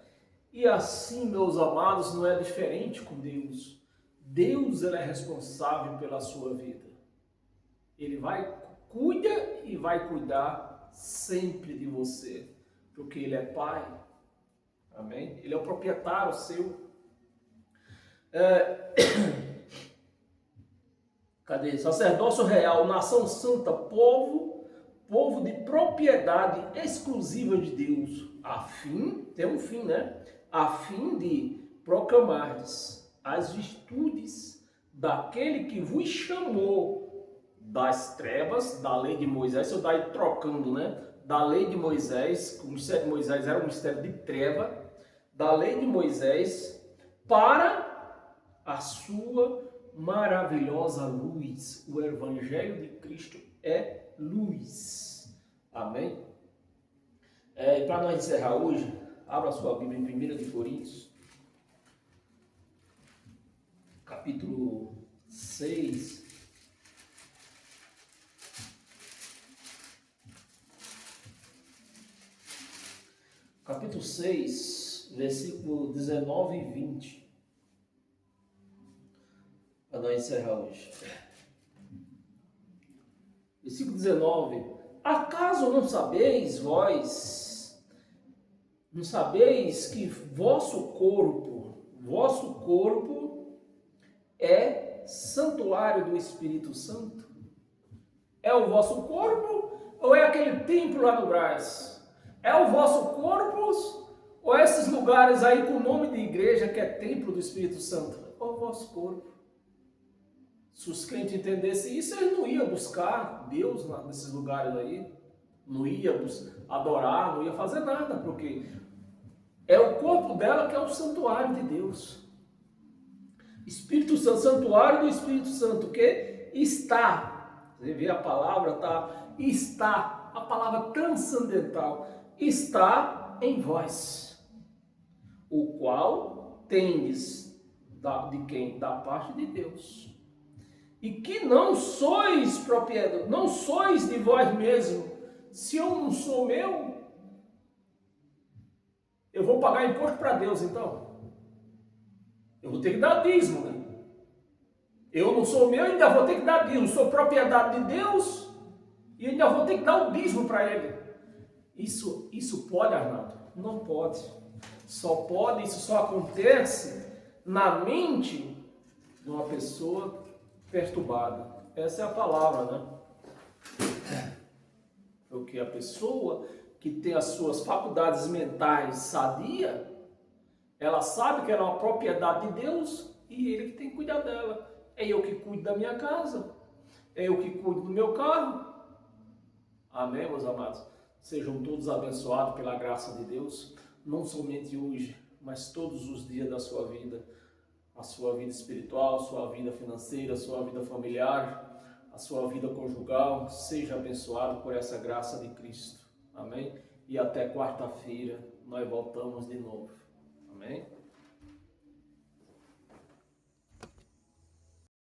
E assim, meus amados, não é diferente com Deus. Deus, ele é responsável pela sua vida. Ele cuida e vai cuidar sempre de você, porque ele é Pai. Amém? Ele é o proprietário seu. Cadê? Sacerdócio real, nação santa, povo de propriedade exclusiva de Deus, a fim, tem um fim, né? A fim de proclamardes as virtudes daquele que vos chamou das trevas, da lei de Moisés, eu daí trocando, né? Da lei de Moisés, o mistério de Moisés era um mistério de treva, da lei de Moisés para a sua maravilhosa luz. O Evangelho de Cristo é luz. Amém? E para nós encerrar hoje, abra sua Bíblia em 1 de Coríntios, capítulo 6. Capítulo 6, versículo 19 e 20. Para nós encerrar hoje. Versículo 19. Acaso não sabeis que vosso corpo é santuário do Espírito Santo? É o vosso corpo ou é aquele templo lá no Brás? É o vosso corpo ou esses lugares aí com o nome de igreja que é templo do Espírito Santo? É o vosso corpo. Se os crentes entendessem isso, eles não iam buscar Deus nesses lugares aí. Não iam adorar, não iam fazer nada, porque é o corpo dela que é o santuário de Deus. Espírito Santo, santuário do Espírito Santo, que está, você vê a palavra, está, a palavra transcendental, está em vós, o qual tendes de quem? Da parte de Deus. E que não sois propriedade, não sois de vós mesmo. Se eu não sou meu, eu vou pagar imposto para Deus, então. Eu vou ter que dar dízimo, né? Eu não sou meu, ainda vou ter que dar dízimo. Sou propriedade de Deus e ainda vou ter que dar o dízimo para Ele. Isso pode, Arnaldo? Não pode. Isso só acontece na mente de uma pessoa perturbada. Essa é a palavra, né? Porque a pessoa que tem as suas faculdades mentais sadia, ela sabe que ela é uma propriedade de Deus e Ele que tem que cuidar dela. É eu que cuido da minha casa, é eu que cuido do meu carro. Amém, meus amados? Sejam todos abençoados pela graça de Deus, não somente hoje, mas todos os dias da sua vida. A sua vida espiritual, a sua vida financeira, a sua vida familiar, a sua vida conjugal, seja abençoado por essa graça de Cristo. Amém? E até quarta-feira nós voltamos de novo. Amém?